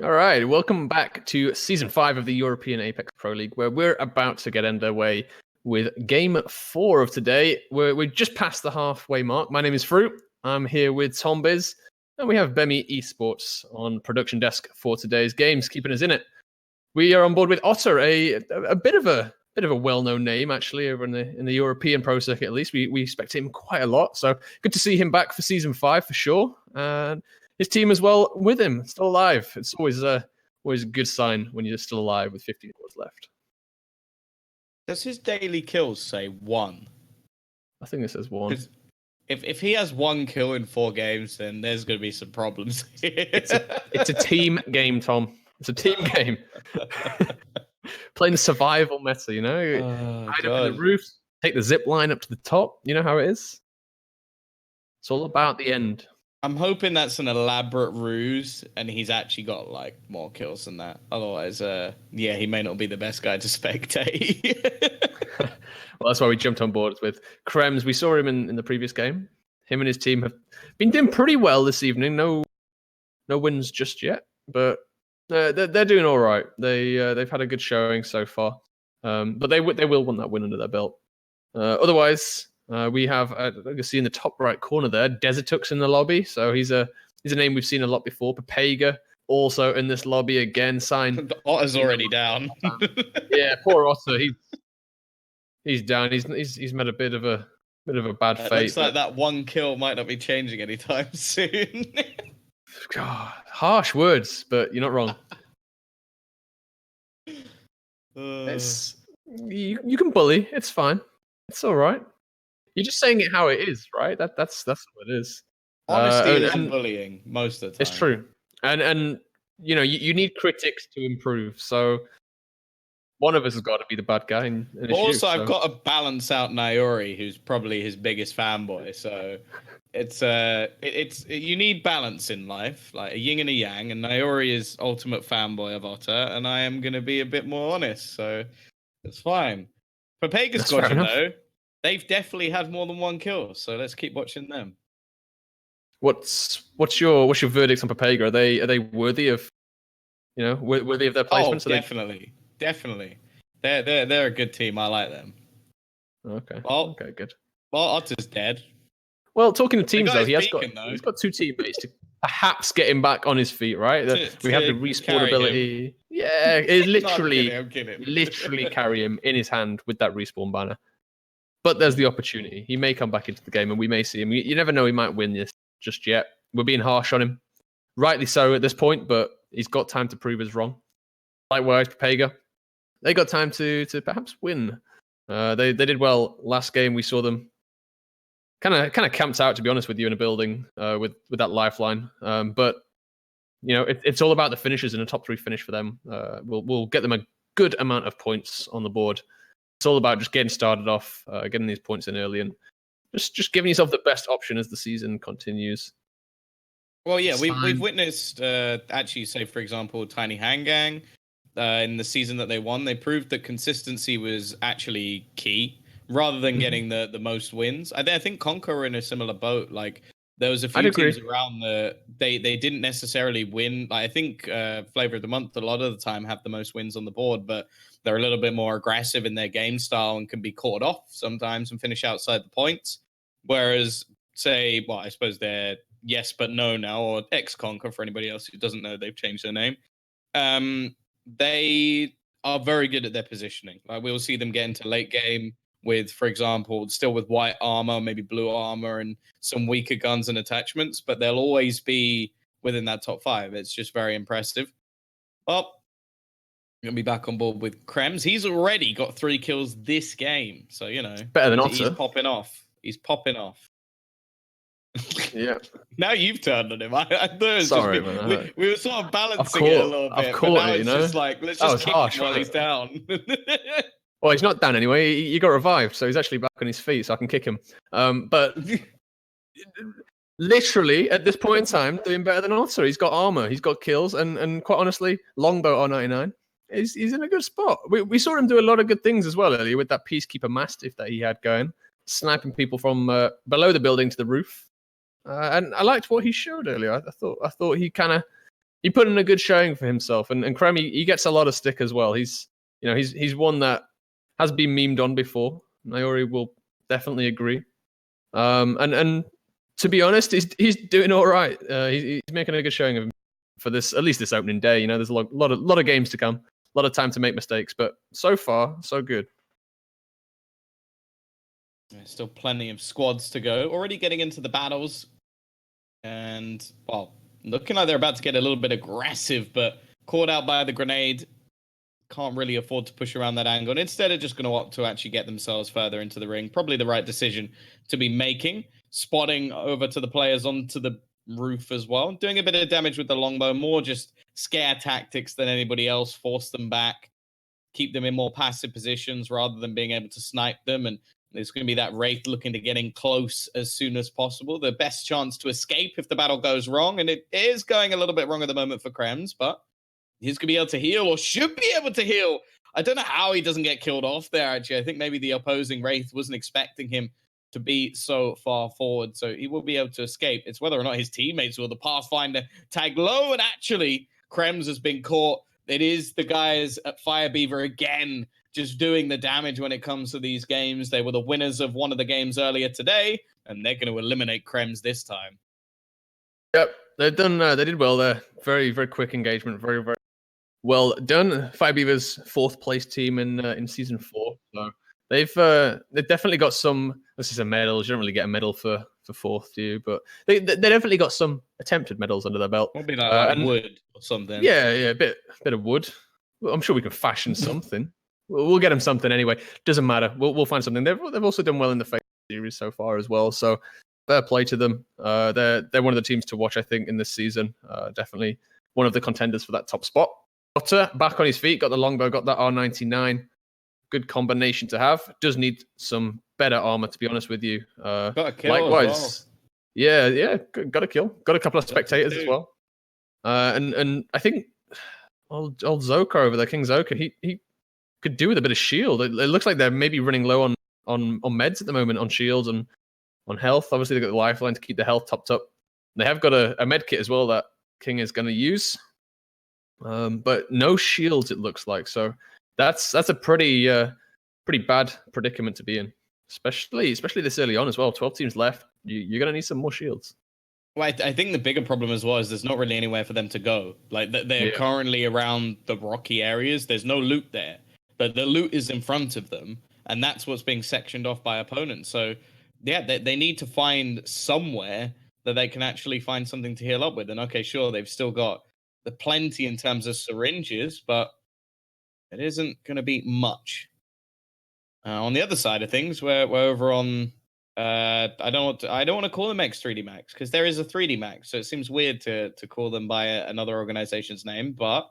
All right, welcome back to Season 5 of the European Apex Pro League, where we're about to get underway with Game 4 of today. We're just past the halfway mark. My name is Frew. I'm here with Tombizz, and we have Bemi Esports on production desk for today's games, keeping us in it. We are on board with Otter, a bit of a well-known name actually over in the European Pro Circuit. At least we expect him quite a lot. So good to see him back for Season 5 for sure. And his team as well with him, still alive. It's always a good sign when you're still alive with 15 hours left. Does his daily kills say 1? I think it says 1. If he has 1 kill in 4 games, then there's going to be some problems. It's a team game, Tom. It's a team game. Playing survival meta, you know? Hide up in the roofs, take the zip line up to the top. You know how it is? It's all about the end. I'm hoping that's an elaborate ruse and he's actually got like more kills than that. Otherwise, he may not be the best guy to spectate. Well, that's why we jumped on board with Krems. We saw him in the previous game. Him and his team have been doing pretty well this evening. No wins just yet, but they're doing all right. They've had a good showing so far, but they will want that win under their belt. Otherwise, we have you can see in the top right corner there, Desertux in the lobby. So he's a name we've seen a lot before. Papega also in this lobby again. Signed. Otter's already down. Yeah, poor Otter. He's down. He's met a bit of a bad fate. Looks like that 1 kill might not be changing anytime soon. God, harsh words, but you're not wrong. It's you can bully. It's fine. It's all right. You're just saying it how it is, right? That's what it is. Honesty is bullying most of the time. It's true, and you know you need critics to improve. So one of us has got to be the bad guy. Also, I've got to balance out Naori, who's probably his biggest fanboy. So it's you need balance in life, like a yin and a yang. And Naori is ultimate fanboy of Otter, and I am going to be a bit more honest. So it's fine. Papega's got you though. They've definitely had more than 1 kill, so let's keep watching them. What's your verdict on Papega? Are they worthy of worthy of their placements? Oh, definitely. They're a good team. I like them. Okay. Well, okay, good. Well, Otter's dead. Well, talking to teams though, he's got 2 teammates to perhaps get him back on his feet, right? We have the respawn ability. Him. Yeah, it literally carry him in his hand with that respawn banner. But there's the opportunity. He may come back into the game and we may see him. You never know, he might win this just yet. We're being harsh on him. Rightly so at this point, but he's got time to prove us wrong. Likewise, Papega. They got time to perhaps win. They did well last game. We saw them kind of camped out, to be honest with you, in a building with that lifeline. But you know, it's all about the finishes, and a top 3 finish for them we'll get them a good amount of points on the board. It's all about just getting started off, getting these points in early, and just giving yourself the best option as the season continues. Well, yeah, we've witnessed actually, say for example, Tiny Hangang in the season that they won. They proved that consistency was actually key, rather than getting the most wins. I think Conquer were in a similar boat. Like there was a few teams around they didn't necessarily win. Like, I think Flavor of the Month a lot of the time have the most wins on the board, but they're a little bit more aggressive in their game style and can be caught off sometimes and finish outside the points. Whereas, say, well, I suppose they're Yes But No now, or ex-Conquer for anybody else who doesn't know, they've changed their name. They are very good at their positioning. Like we'll see them get into late game with, for example, still with white armor, maybe blue armor, and some weaker guns and attachments, but they'll always be within that top 5. It's just very impressive. Well, I'm going to be back on board with Krems. He's already got 3 kills this game. So, you know, better than Otter. He's popping off. Yeah. Now you've turned on him. I thought it was Sorry, man. We were sort of balancing it a little bit. But now it's just like, let's just kick him while he's down. Well, he's not down anyway. He got revived, so he's actually back on his feet, so I can kick him. But literally, at this point in time, doing better than Otter. He's got armor, he's got kills, and quite honestly, Longbow R99, he's in a good spot. We saw him do a lot of good things as well earlier with that Peacekeeper Mastiff that he had going, sniping people from below the building to the roof. And I liked what he showed earlier. I thought he kind of he put in a good showing for himself, and Krem, he gets a lot of stick as well. He's one that has been memed on before. Naori will definitely agree. And to be honest, he's doing all right. He's making a good showing of him for this, at least this opening day. You know, there's a lot of games to come, a lot of time to make mistakes, but so far so good. There's still plenty of squads to go. Already getting into the battles, and well, looking like they're about to get a little bit aggressive, but caught out by the grenade. Can't really afford to push around that angle. And instead are just going to opt to actually get themselves further into the ring. Probably the right decision to be making. Spotting over to the players onto the roof as well. Doing a bit of damage with the longbow. More just scare tactics than anybody else. Force them back. Keep them in more passive positions rather than being able to snipe them. And there's going to be that Wraith looking to get in close as soon as possible. The best chance to escape if the battle goes wrong. And it is going a little bit wrong at the moment for Krems, but he's going to be able to heal, or should be able to heal. I don't know how he doesn't get killed off there, actually. I think maybe the opposing Wraith wasn't expecting him to be so far forward, so he will be able to escape. It's whether or not his teammates will. The Pathfinder tag low, and actually, Krems has been caught. It is the guys at Firebeaver again, just doing the damage when it comes to these games. They were the winners of one of the games earlier today, and they're going to eliminate Krems this time. Yep, they've done. They did well there. Very, very quick engagement. Very, very well done. Firebeaver's 4th place team in season 4. So they've definitely got some. This is a medals. You don't really get a medal for 4th, do you? But they definitely got some attempted medals under their belt. Probably like wood or something. Yeah, a bit of wood. Well, I'm sure we can fashion something. We'll get them something anyway. Doesn't matter. We'll find something. They've also done well in the Fate series so far as well. So fair play to them. They're one of the teams to watch, I think, in this season. Definitely one of the contenders for that top spot. Otter back on his feet, got the longbow, got that R99. Good combination to have. Does need some better armor, to be honest with you. Got a kill likewise. as well. Yeah, got a kill. Got a couple of spectators as well. And I think old Zoka over there, King Zoka, he could do with a bit of shield. It looks like they're maybe running low on meds at the moment, on shields and on health. Obviously, they've got the lifeline to keep the health topped up. They have got a med kit as well that King is going to use. But no shields, it looks like. So that's a pretty bad predicament to be in, especially this early on as well. 12 teams left. You're going to need some more shields. Well, I think the bigger problem as well is there's not really anywhere for them to go. Like they're currently around the rocky areas. There's no loot there, but the loot is in front of them, and that's what's being sectioned off by opponents. So yeah, they need to find somewhere that they can actually find something to heal up with. And okay, sure, they've still got the plenty in terms of syringes, but it isn't going to be much. On the other side of things, we're over on. I don't want to call them X3D Max because there is a 3D Max, so it seems weird to call them by another organization's name. But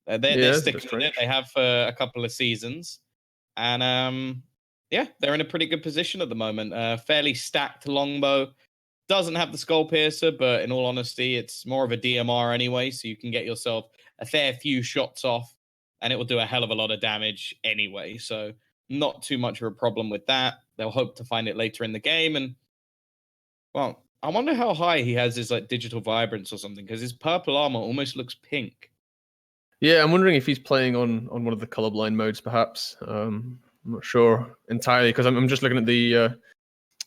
they're sticking with it. They have for a couple of seasons, and they're in a pretty good position at the moment. Fairly stacked longbow. Doesn't have the skull piercer, but in all honesty, it's more of a DMR anyway, so you can get yourself a fair few shots off, and it will do a hell of a lot of damage anyway. So not too much of a problem with that. They'll hope to find it later in the game, and well, I wonder how high he has his like digital vibrance or something, because his purple armor almost looks pink. Yeah, I'm wondering if he's playing on one of the colorblind modes, perhaps. I'm not sure entirely because I'm just looking at the.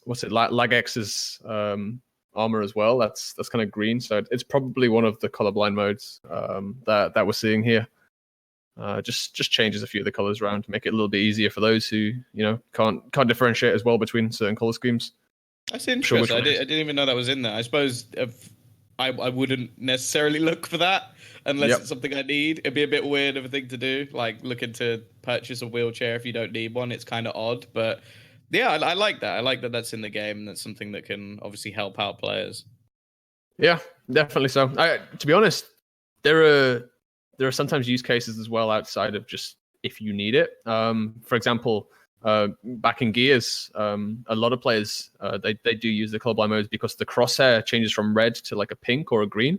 Lagex's armor as well. That's kind of green, so it's probably one of the colorblind modes that we're seeing here. Just changes a few of the colors around to make it a little bit easier for those who can't differentiate as well between certain color schemes. That's interesting. Sure, I didn't even know that was in there. I suppose if I wouldn't necessarily look for that unless it's something I need. It'd be a bit weird of a thing to do, like looking to purchase a wheelchair if you don't need one. It's kind of odd, but. Yeah, I like that. I like that that's in the game, and that's something that can obviously help out players. Yeah, definitely so. To be honest, there are sometimes use cases as well outside of just if you need it. For example, back in Gears, a lot of players they do use the colorblind modes because the crosshair changes from red to like a pink or a green,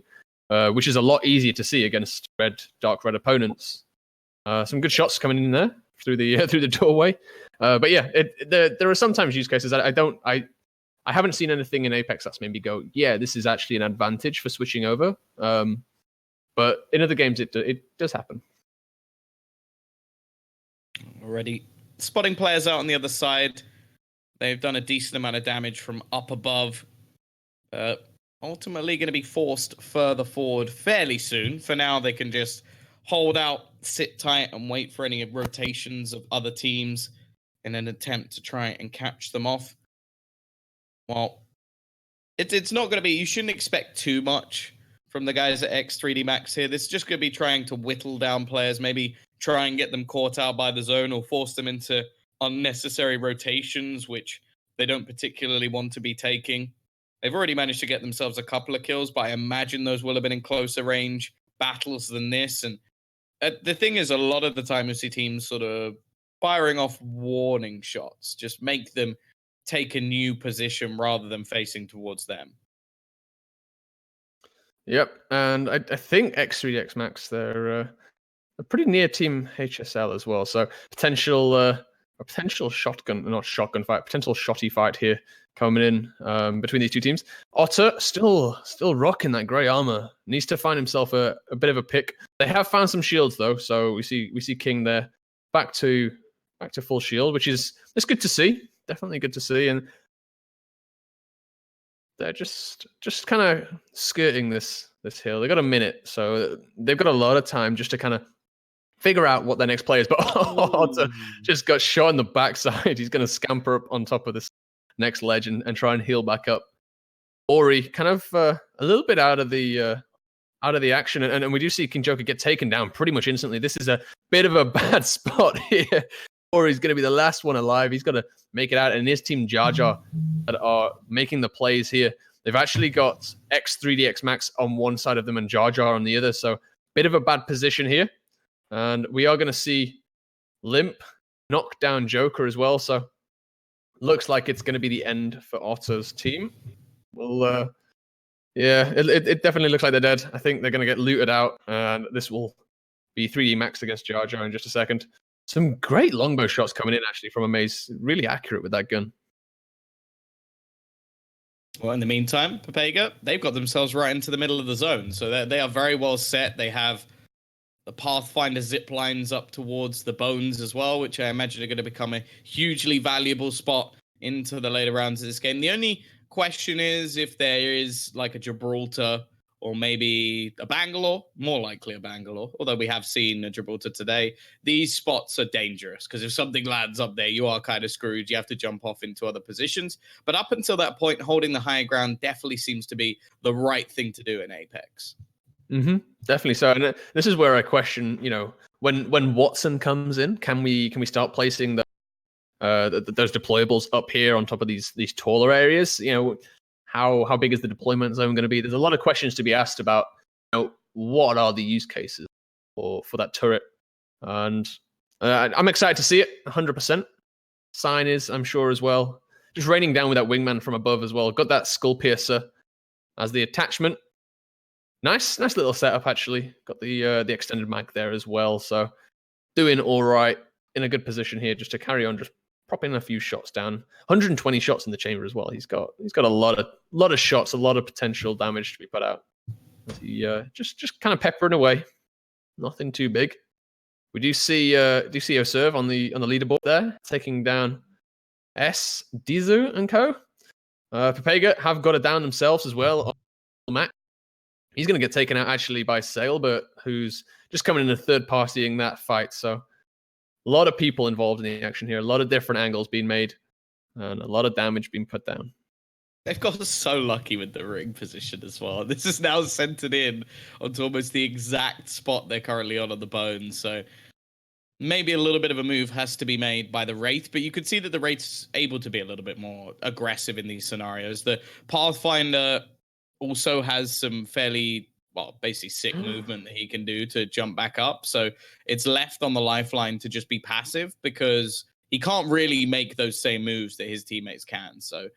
which is a lot easier to see against dark red opponents. Some good shots coming in there through the doorway. But yeah, there are sometimes use cases. I haven't seen anything in Apex that's made me go, yeah, this is actually an advantage for switching over. But in other games, it does happen. Already spotting players out on the other side. They've done a decent amount of damage from up above. Ultimately going to be forced further forward fairly soon. For now, they can just hold out, sit tight, and wait for any rotations of other teams in an attempt to try and catch them off. Well, it's not going to be... You shouldn't expect too much from the guys at X3D Max here. This is just going to be trying to whittle down players, maybe try and get them caught out by the zone or force them into unnecessary rotations, which they don't particularly want to be taking. They've already managed to get themselves a couple of kills, but I imagine those will have been in closer range battles than this. And the thing is, a lot of the time you see teams sort of firing off warning shots, just make them take a new position rather than facing towards them. Yep, and I think X3X Max, they're pretty near Team HSL as well, so potential shotty fight here coming in between these two teams. Otter still rocking that grey armor. Needs to find himself a bit of a pick. They have found some shields though, so we see King there back to full shield, which is good to see. Definitely good to see, and they're just kind of skirting this hill. They got a minute, so they've got a lot of time just to kind of figure out what their next play is. But Otter just got shot in the backside. He's going to scamper up on top of this next ledge and try and heal back up. Ori kind of a little bit out of the action, and we do see King Joker get taken down pretty much instantly. This is a bit of a bad spot here. Ori's going to be the last one alive. He's got to make it out, and his team Jar Jar that are making the plays here. They've actually got X3DX Max on one side of them and Jar Jar on the other, so bit of a bad position here. And we are going to see Limp knock down Joker as well, so looks like it's going to be the end for Otter's team. Well, yeah, it definitely looks like they're dead. I think they're going to get looted out, and this will be 3D Max against Jar Jar in just a second. Some great longbow shots coming in, actually, from Amaze. Really accurate with that gun. Well, in the meantime, Pepega, they've got themselves right into the middle of the zone, so they are very well set. They have the Pathfinder zip lines up towards the bones as well, which I imagine are going to become a hugely valuable spot into the later rounds of this game. The only question is if there is like a Gibraltar or maybe a Bangalore, more likely a Bangalore, although we have seen a Gibraltar today. These spots are dangerous because if something lands up there, you are kind of screwed. You have to jump off into other positions. But up until that point, holding the high ground definitely seems to be the right thing to do in Apex. Mm-hmm. Definitely so. And this is where I question, when Watson comes in, can we start placing those deployables up here on top of these taller areas? How big is the deployment zone going to be? There's a lot of questions to be asked about, what are the use cases for that turret? And I'm excited to see it, 100%. Sign is, I'm sure, as well. Just raining down with that wingman from above as well. Got that skull piercer as the attachment. Nice little setup, actually. Got the extended mag there as well. So doing all right, in a good position here just to carry on, just propping a few shots down. 120 shots in the chamber as well. He's got a lot of shots, a lot of potential damage to be put out. He just kind of peppering away. Nothing too big. We do see Oserve on the leaderboard there, taking down S, Dizu and co. Pepega have got it down themselves as well on Mac. He's going to get taken out actually by Sailbert, who's just coming in and third partying that fight. So a lot of people involved in the action here, a lot of different angles being made, and a lot of damage being put down. They've got so lucky with the ring position as well. This is now centered in onto almost the exact spot they're currently on the bones. So maybe a little bit of a move has to be made by the Wraith, but you could see that the Wraith's able to be a little bit more aggressive in these scenarios. The Pathfinder also has some fairly, basically sick movement that he can do to jump back up. So it's left on the lifeline to just be passive because he can't really make those same moves that his teammates can. So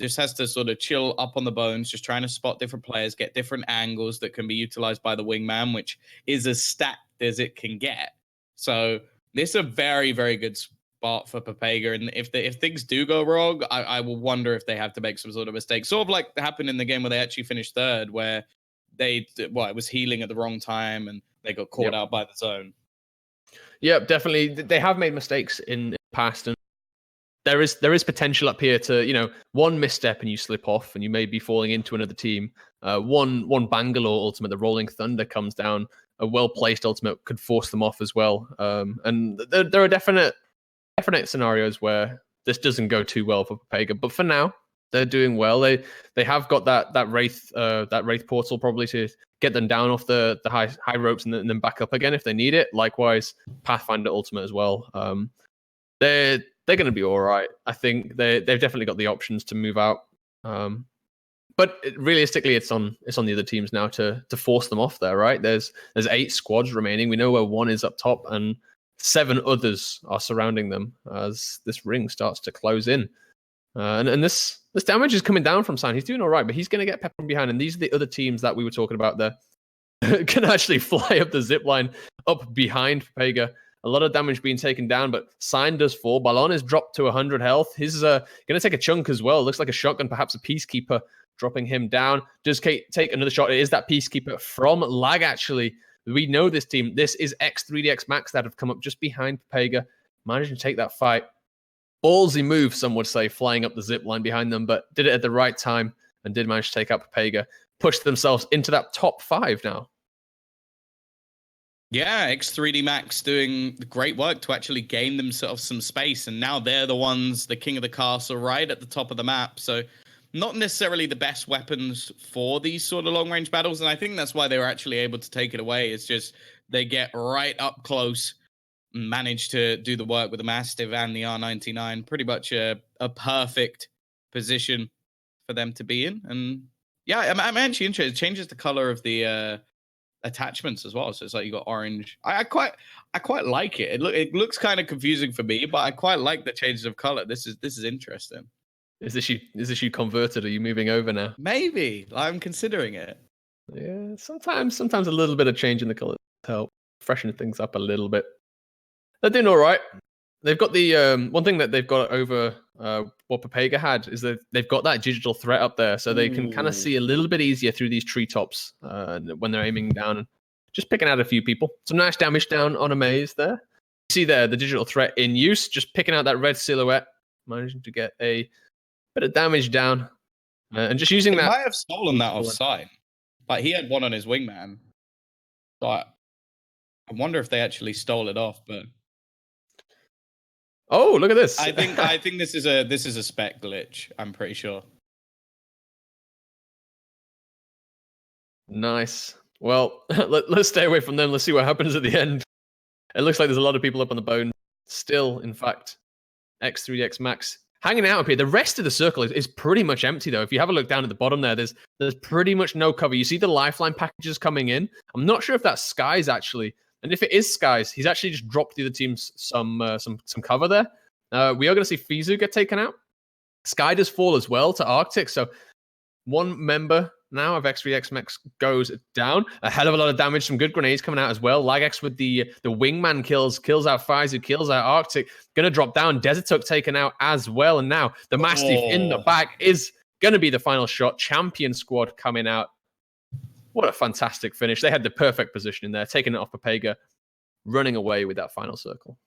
just has to sort of chill up on the bones, just trying to spot different players, get different angles that can be utilized by the wingman, which is as stacked as it can get. So this is a very, very good spot for Pepega. And if things do go wrong, I will wonder if they have to make some sort of mistake. Sort of like happened in the game where they actually finished third, where it was healing at the wrong time and they got caught out by the zone. Yeah, definitely. They have made mistakes in the past, and there is potential up here to, one misstep and you slip off and you may be falling into another team. One Bangalore ultimate, the Rolling Thunder comes down, a well-placed ultimate could force them off as well. And there are definite scenarios where this doesn't go too well for Papega, but for now, they're doing well. They have got that wraith portal probably to get them down off the high ropes and then back up again if they need it. Likewise, Pathfinder ultimate as well. They're going to be all right. I think they've definitely got the options to move out. But realistically, it's on the other teams now to force them off there, right? There's 8 squads remaining. We know where 1 is up top, and 7 others are surrounding them as this ring starts to close in. And this damage is coming down from Sign. He's doing all right, but he's going to get peppered from behind. And these are the other teams that we were talking about there. Can actually fly up the zip line up behind Papega. A lot of damage being taken down, but Sign does fall. Ballon is dropped to 100 health. He's going to take a chunk as well. Looks like a shotgun, perhaps a Peacekeeper, dropping him down. Does Kate take another shot? It is that Peacekeeper from Lag, actually. We know this team. This is X3DX Max that have come up just behind Papega, managing to take that fight. Ballsy move, some would say, flying up the zip line behind them, but did it at the right time and did manage to take out Papega. Pushed themselves into that top 5 now. Yeah, X3D Max doing great work to actually gain themselves some space, and now they're the king of the castle right at the top of the map. So not necessarily the best weapons for these sort of long-range battles, and I think that's why they were actually able to take it away. It's just they get right up close, manage to do the work with the Mastiff and the R99. Pretty much a perfect position for them to be in. And yeah, I'm actually interested. It changes the color of the attachments as well, so it's like you got orange. I quite like it. It looks kind of confusing for me, but I quite like the changes of color. This is interesting. Is this you converted? Are you moving over now? Maybe. I'm considering it. Yeah, sometimes a little bit of change in the color help freshen things up a little bit. They're doing all right. They've got the one thing that they've got over what Papega had is that they've got that digital threat up there, so they can kind of see a little bit easier through these treetops when they're aiming down and just picking out a few people. Some nice damage down on a maze there. You see there the digital threat in use, just picking out that red silhouette, managing to get a bit of damage down, and just using that. He might have stolen that offside. Like he had one on his wingman, but I wonder if they actually stole it off. But oh, look at this! I think this is a spec glitch. I'm pretty sure. Nice. Well, let's stay away from them. Let's see what happens at the end. It looks like there's a lot of people up on the bone. Still, in fact, X3DX Max hanging out up here. The rest of the circle is pretty much empty, though. If you have a look down at the bottom there, there's pretty much no cover. You see the lifeline packages coming in. I'm not sure if that's Skies, actually. And if it is Skies, he's actually just dropped the other teams some cover there. We are going to see Fizu get taken out. Sky does fall as well to Arctic. So one member now of X3X Max goes down. A hell of a lot of damage. Some good grenades coming out as well. Lagax with the wingman kills out Fizu, kills out Arctic. Going to drop down. Desertuk taken out as well. And now the Mastiff in the back is going to be the final shot. Champion squad coming out. What a fantastic finish. They had the perfect position in there, taking it off Papega, running away with that final circle.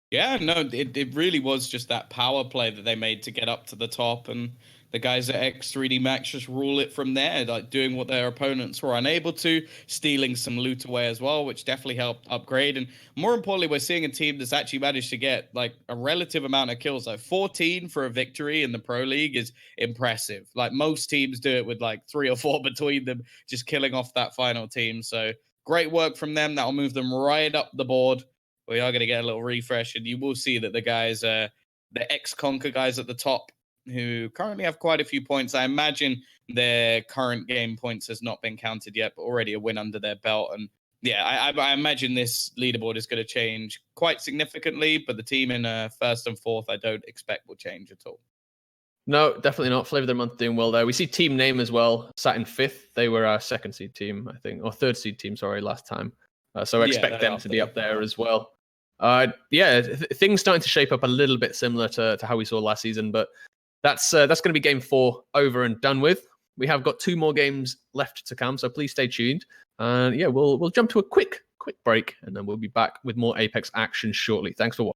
Yeah, no, it really was just that power play that they made to get up to the top, and the guys at X3D Max just rule it from there, like doing what their opponents were unable to, stealing some loot away as well, which definitely helped upgrade. And more importantly, we're seeing a team that's actually managed to get like a relative amount of kills. Like 14 for a victory in the Pro League is impressive. Like most teams do it with like 3 or 4 between them, just killing off that final team. So great work from them. That'll move them right up the board. We are going to get a little refresh, and you will see that the guys, the ex-Conquer guys at the top, who currently have quite a few points. I imagine their current game points has not been counted yet, but already a win under their belt. And yeah, I imagine this leaderboard is going to change quite significantly, but the team in first and fourth, I don't expect will change at all. No, definitely not. Flavor of the Month doing well there. We see team name as well, sat in 5th. They were our 2nd seed team, I think, or 3rd seed team, sorry, last time. So I expect them to be up there as well. Things starting to shape up a little bit similar to how we saw last season, but that's going to be game 4 over and done with. We have got 2 more games left to come, so please stay tuned. And yeah, we'll jump to a quick break, and then we'll be back with more Apex action shortly. Thanks for watching.